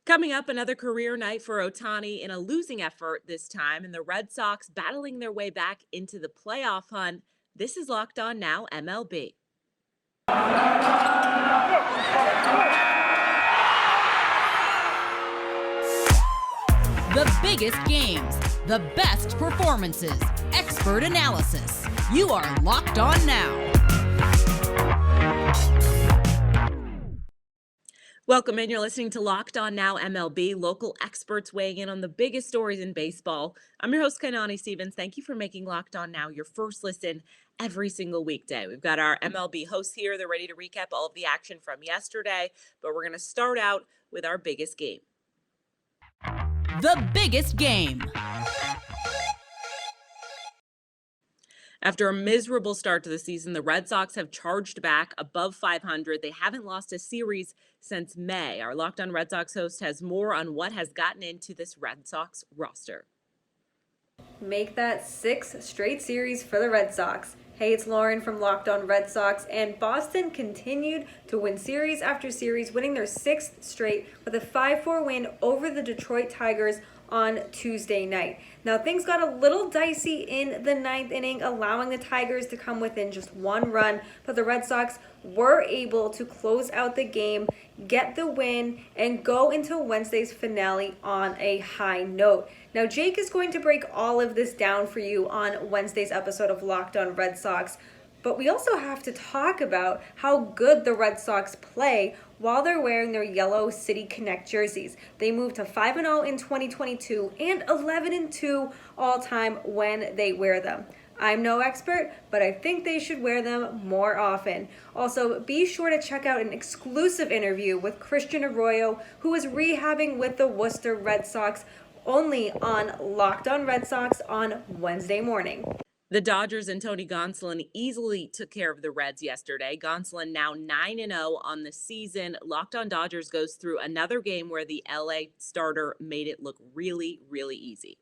Coming up, another career night for Otani in a losing effort this time, and the Red Sox battling their way back into the playoff hunt. This is Locked On Now MLB. The biggest games, the best performances, expert analysis. You are Locked On Now. Welcome in. You're listening to Locked On Now MLB, local experts weighing in on the biggest stories in baseball. I'm your host, Kainani Stevens. Thank you for making Locked On Now your first listen every single weekday. We've got our MLB hosts here. They're ready to recap all of the action from yesterday, but we're going to start out with our biggest game. The biggest game. After a miserable start to the season, the Red Sox have charged back above 500. They haven't lost a series since May. Our Locked On Red Sox host has more on what has gotten into this Red Sox roster. Make that 6 straight series for the Red Sox. Hey, it's Lauren from Locked On Red Sox, and Boston continued to win series after series, winning their 6th straight with a 5-4 win over the Detroit Tigers on Tuesday night. Now, things got a little dicey in the 9th inning, allowing the Tigers to come within just 1 run, but the Red Sox were able to close out the game, get the win, and go into Wednesday's finale on a high note. Now, Jake is going to break all of this down for you on Wednesday's episode of Locked On Red Sox. But we also have to talk about how good the Red Sox play while they're wearing their yellow City Connect jerseys. They moved to 5-0 in 2022 and 11-2 all-time when they wear them. I'm no expert, but I think they should wear them more often. Also, be sure to check out an exclusive interview with Christian Arroyo, who is rehabbing with the Worcester Red Sox, only on Locked On Red Sox on Wednesday morning. The Dodgers and Tony Gonsolin easily took care of the Reds yesterday. Gonsolin now 9-0 on the season. Locked On Dodgers goes through another game where the LA starter made it look really, really easy.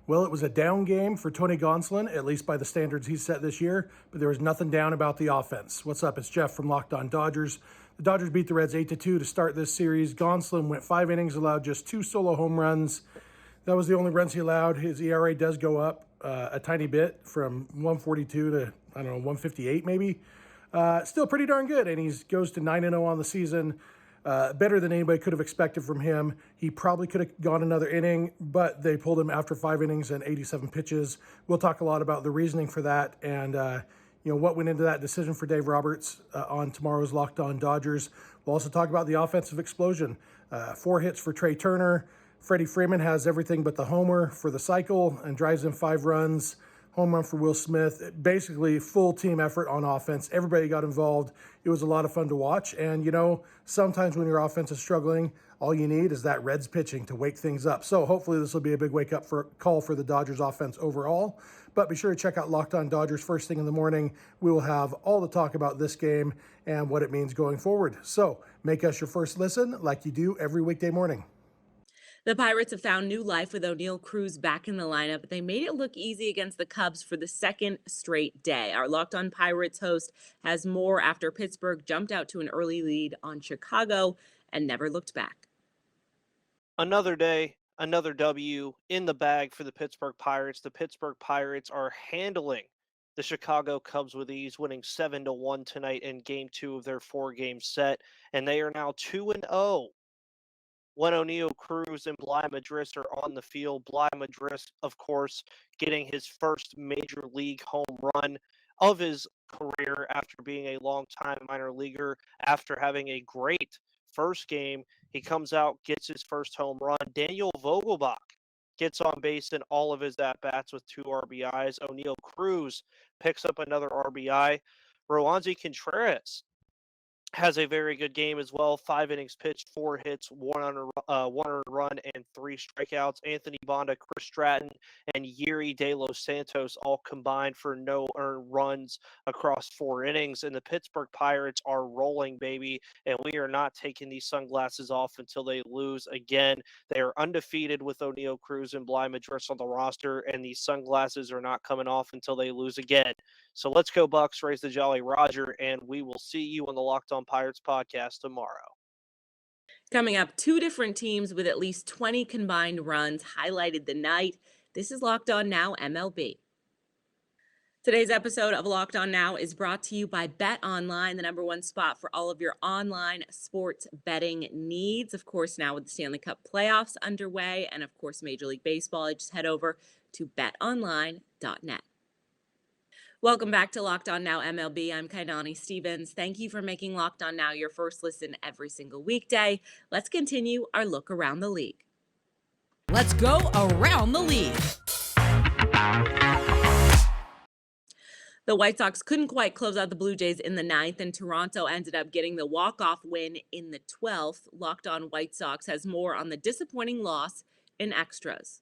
Well, it was a down game for Tony Gonsolin, at least by the standards he's set this year, but there was nothing down about the offense. What's up? It's Jeff from Locked On Dodgers. The Dodgers beat the Reds 8-2 to start this series. Gonsolin went 5 innings, allowed just 2 solo home runs. That was the only runs he allowed. His ERA does go up a tiny bit from 142 to, 158 maybe. Still pretty darn good, and he goes to 9-0 on the season. Better than anybody could have expected from him. He probably could have gone another inning, but they pulled him after 5 innings and 87 pitches. We'll talk a lot about the reasoning for that and what went into that decision for Dave Roberts on tomorrow's Locked On Dodgers. We'll also talk about the offensive explosion. 4 hits for Trey Turner. Freddie Freeman has everything but the homer for the cycle and drives in 5 runs. Home run for Will Smith. Basically, full team effort on offense. Everybody got involved. It was a lot of fun to watch. And, sometimes when your offense is struggling, all you need is that Reds pitching to wake things up. So hopefully this will be a big wake-up call for the Dodgers offense overall. But be sure to check out Locked On Dodgers first thing in the morning. We will have all the talk about this game and what it means going forward. So make us your first listen like you do every weekday morning. The Pirates have found new life with O'Neill Cruz back in the lineup, but they made it look easy against the Cubs for the second straight day. Our Locked On Pirates host has more after Pittsburgh jumped out to an early lead on Chicago and never looked back. Another day, another W in the bag for the Pittsburgh Pirates. The Pittsburgh Pirates are handling the Chicago Cubs with ease, winning 7-1 tonight in Game 2 of their 4-game set, and they are now 2-0. When O'Neill Cruz and Bly Madris are on the field. Bly Madris, of course, getting his first major league home run of his career after being a longtime minor leaguer. After having a great first game, he comes out, gets his first home run. Daniel Vogelbach gets on base in all of his at-bats with 2 RBIs. O'Neill Cruz picks up another RBI. Roansy Contreras has a very good game as well. 5 innings pitched, 4 hits, 1 earned run, and 3 strikeouts. Anthony Bonda, Chris Stratton, and Yuri De Los Santos all combined for no earned runs across 4 innings. And the Pittsburgh Pirates are rolling, baby, and we are not taking these sunglasses off until they lose again. They are undefeated with O'Neill Cruz and Bly Madris on the roster, and these sunglasses are not coming off until they lose again. So let's go Bucks, raise the Jolly Roger, and we will see you on the Locked On Pirates podcast tomorrow. Coming up, two different teams with at least 20 combined runs highlighted the night. This is Locked On Now MLB. Today's episode of Locked On Now is brought to you by Bet Online, the number one spot for all of your online sports betting needs. Of course, now with the Stanley Cup playoffs underway and, of course, Major League Baseball, just head over to betonline.net. Welcome back to Locked On Now MLB. I'm Kainani Stevens. Thank you for making Locked On Now your first listen every single weekday. Let's continue our look around the league. Let's go around the league. The White Sox couldn't quite close out the Blue Jays in the ninth, and Toronto ended up getting the walk-off win in the 12th. Locked On White Sox has more on the disappointing loss in extras.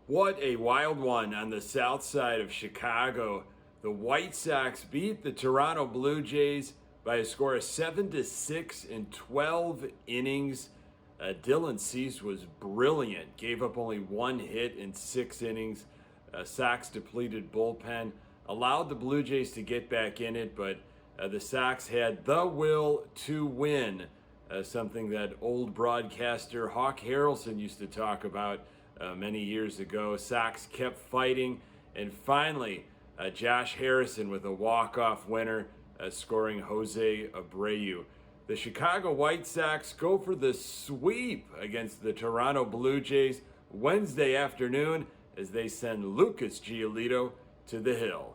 What a wild one on the south side of Chicago. The White Sox beat the Toronto Blue Jays by a score of 7-6 in 12 innings. Dylan Cease was brilliant, gave up only one hit in 6 innings. Sox depleted bullpen allowed the Blue Jays to get back in it, but the Sox had the will to win, something that old broadcaster Hawk Harrelson used to talk about many years ago. Sox kept fighting, and finally, Josh Harrison with a walk-off winner, scoring Jose Abreu. The Chicago White Sox go for the sweep against the Toronto Blue Jays Wednesday afternoon as they send Lucas Giolito to the hill.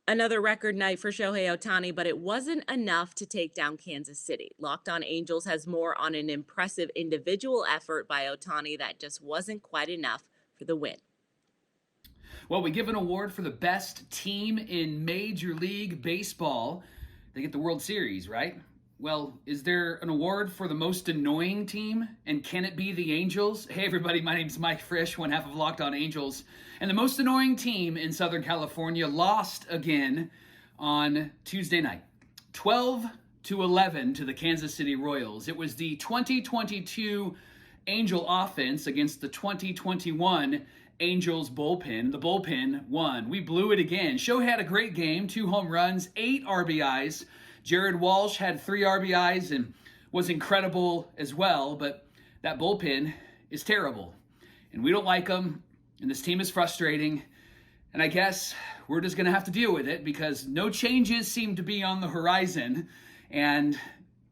Another record night for Shohei Ohtani, but it wasn't enough to take down Kansas City. Locked On Angels has more on an impressive individual effort by Ohtani that just wasn't quite enough for the win. Well, we give an award for the best team in Major League Baseball. They get the World Series, right? Well, is there an award for the most annoying team? And can it be the Angels? Hey, everybody, my name's Mike Frisch, one half of Locked On Angels. And the most annoying team in Southern California lost again on Tuesday night, 12-11 to the Kansas City Royals. It was the 2022 Angel offense against the 2021 Angels bullpen. The bullpen won. We blew it again. Shohei had a great game, 2 home runs, 8 RBIs. Jared Walsh had 3 RBIs and was incredible as well, but that bullpen is terrible. And we don't like them, and this team is frustrating. And I guess we're just going to have to deal with it because no changes seem to be on the horizon, and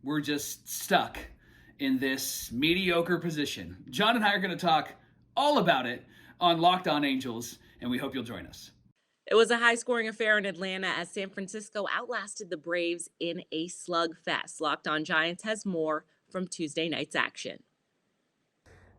we're just stuck in this mediocre position. John and I are going to talk all about it on Locked On Angels, and we hope you'll join us. It was a high-scoring affair in Atlanta as San Francisco outlasted the Braves in a slugfest. Locked On Giants has more from Tuesday night's action.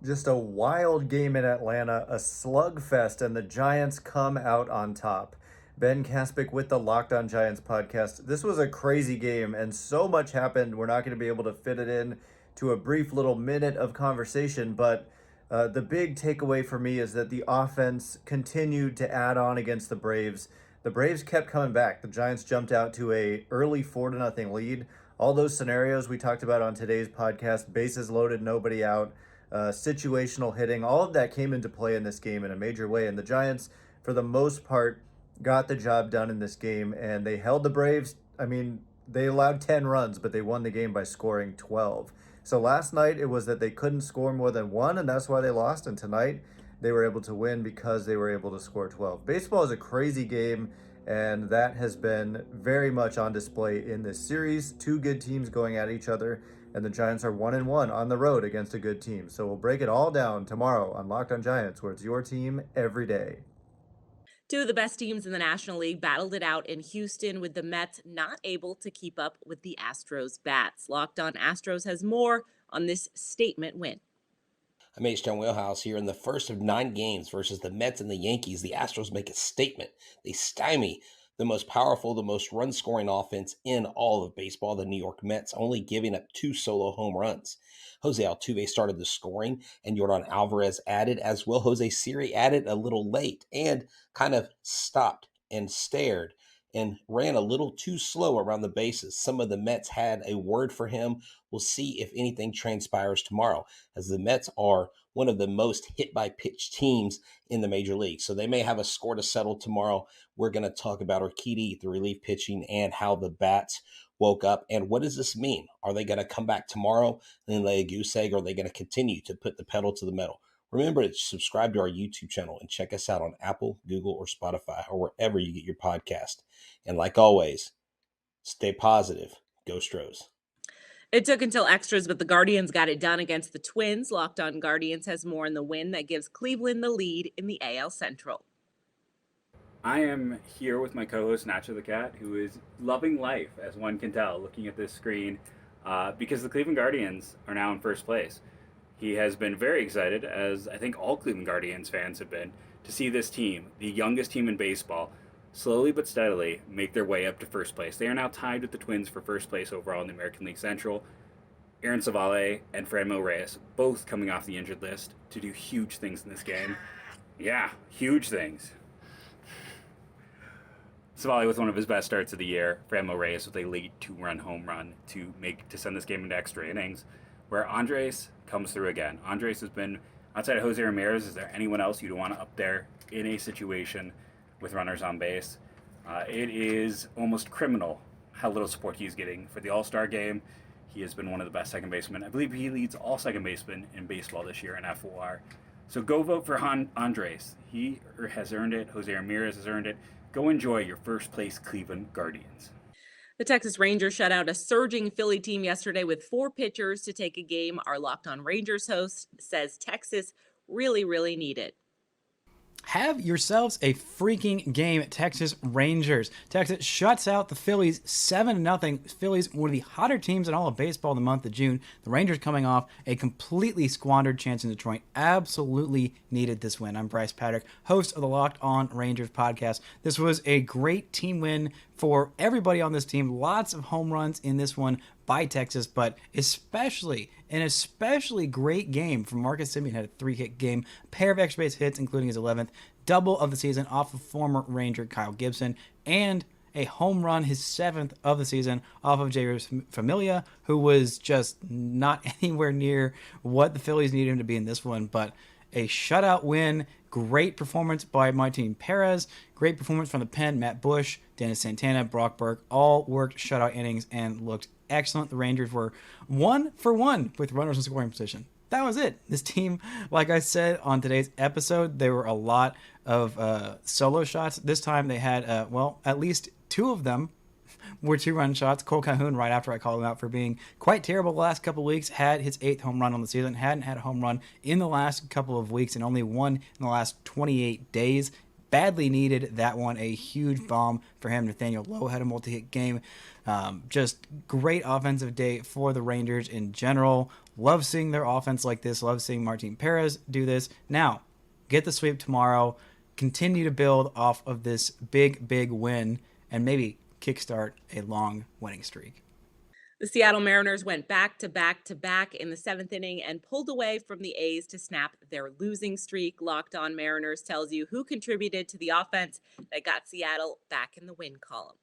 Just a wild game in Atlanta, a slugfest, and the Giants come out on top. Ben Kaspick with the Locked On Giants podcast. This was a crazy game, and so much happened. We're not going to be able to fit it in to a brief little minute of conversation, but the big takeaway for me is that the offense continued to add on against the Braves. The Braves kept coming back. The Giants jumped out to a early 4-0 lead. All those scenarios we talked about on today's podcast, bases loaded, nobody out, situational hitting, all of that came into play in this game in a major way. And the Giants, for the most part, got the job done in this game, and they held the Braves. I mean, they allowed 10 runs, but they won the game by scoring 12. So last night it was that they couldn't score more than 1, and that's why they lost. And tonight they were able to win because they were able to score 12. Baseball is a crazy game, and that has been very much on display in this series. 2 good teams going at each other, and the Giants are 1-1 on the road against a good team. So we'll break it all down tomorrow on Locked On Giants, where it's your team every day. 2 of the best teams in the National League battled it out in Houston, with the Mets not able to keep up with the Astros bats. Locked On Astros has more on this statement win. I'm H-Town Wheelhouse here. In the first of 9 games versus the Mets and the Yankees, the Astros make a statement. They stymie the most powerful, the most run-scoring offense in all of baseball, the New York Mets, only giving up 2 solo home runs. Jose Altuve started the scoring, and Yordan Alvarez added as well. Jose Siri added a little late and kind of stopped and stared and ran a little too slow around the bases. Some of the Mets had a word for him. We'll see if anything transpires tomorrow, as the Mets are one of the most hit-by-pitch teams in the major league. So they may have a score to settle tomorrow. We're going to talk about Urquidy, the relief pitching, and how the bats woke up. And what does this mean? Are they going to come back tomorrow and lay a goose egg, or are they going to continue to put the pedal to the metal? Remember to subscribe to our YouTube channel and check us out on Apple, Google, or Spotify, or wherever you get your podcast. And like always, stay positive. Go Stros. It took until extras, but the Guardians got it done against the Twins. Locked On Guardians has more in the win that gives Cleveland the lead in the AL Central. I am here with my co-host Nacho the Cat, who is loving life, as one can tell, looking at this screen, because the Cleveland Guardians are now in first place. He has been very excited, as I think all Cleveland Guardians fans have been, to see this team, the youngest team in baseball, slowly but steadily make their way up to first place. They are now tied with the Twins for first place overall in the American League Central. Aaron Savale and Franmil Reyes both coming off the injured list to do huge things in this game. Yeah, huge things. Savale with one of his best starts of the year. Franmil Reyes with a late 2-run home run to send this game into extra innings, where Andres comes through again. Andres has been, outside of Jose Ramirez, is there anyone else you'd want up there in a situation with runners on base? It is almost criminal how little support he's getting for the All-Star game. He has been one of the best second basemen. I believe he leads all second basemen in baseball this year in FOR. So go vote for Andres. He has earned it. Jose Ramirez has earned it. Go enjoy your first place Cleveland Guardians. The Texas Rangers shut out a surging Philly team yesterday with 4 pitchers to take a game. Our Locked On Rangers host says Texas really need it. Have yourselves a freaking game, Texas Rangers. Texas shuts out the Phillies 7-0. Phillies, one of the hotter teams in all of baseball in the month of June. The Rangers coming off a completely squandered chance in Detroit. Absolutely needed this win. I'm Bryce Patrick, host of the Locked On Rangers podcast. This was a great team win for everybody on this team. Lots of home runs in this one by Texas, but especially great game from Marcus Semien. Had a 3-hit game, a pair of extra base hits, including his 11th double of the season off of former Ranger Kyle Gibson, and a home run, his 7th of the season, off of J. Familia, who was just not anywhere near what the Phillies needed him to be in this one, but a shutout win. Great performance by Martin Perez. Great performance from the pen. Matt Bush, Dennis Santana, Brock Burke all worked shutout innings and looked excellent. The Rangers were 1 for 1 with runners in scoring position. That was it. This team, like I said on today's episode, there were a lot of solo shots. This time they had, at least 2 of them were 2-run shots. Cole Calhoun, right after I called him out for being quite terrible the last couple of weeks, had his 8th home run on the season. Hadn't had a home run in the last couple of weeks and only one in the last 28 days. Badly needed that one. A huge bomb for him. Nathaniel Lowe had a multi-hit game. Just great offensive day for the Rangers in general. Love seeing their offense like this. Love seeing Martin Perez do this. Now, get the sweep tomorrow. Continue to build off of this big win and maybe kickstart a long winning streak. The Seattle Mariners went back to back in the 7th inning and pulled away from the A's to snap their losing streak. Locked On Mariners tells you who contributed to the offense that got Seattle back in the win column.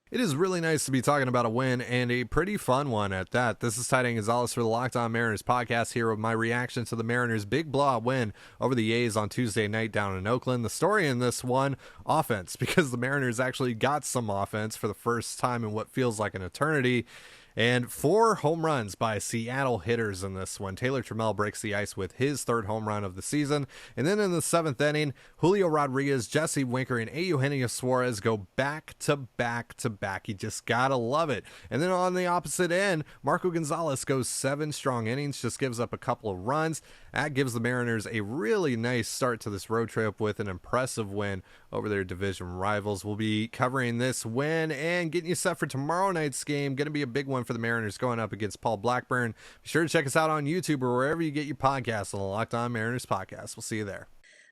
It is really nice to be talking about a win, and a pretty fun one at that. This is Titan Gonzalez for the Locked On Mariners podcast, here with my reaction to the Mariners' big blowout win over the A's on Tuesday night down in Oakland. The story in this one, offense, because the Mariners actually got some offense for the first time in what feels like an eternity. And 4 home runs by Seattle hitters in this one. Taylor Trammell breaks the ice with his 3rd home run of the season. And then in the 7th inning, Julio Rodriguez, Jesse Winker, and Eugenio Suarez go back to back. You just gotta love it. And then on the opposite end, Marco Gonzalez goes 7 strong innings, just gives up a couple of runs. That gives the Mariners a really nice start to this road trip with an impressive win over their division rivals. We'll be covering this win and getting you set for tomorrow night's game. Going to be a big one for the Mariners going up against Paul Blackburn. Be sure to check us out on YouTube or wherever you get your podcasts on the Locked On Mariners podcast. We'll see you there.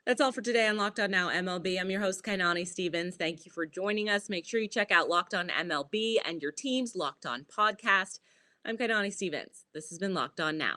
That's all for today on Locked On Now MLB. I'm your host, Kainani Stevens. Thank you for joining us. Make sure you check out Locked On MLB and your team's Locked On podcast. I'm Kainani Stevens. This has been Locked On Now.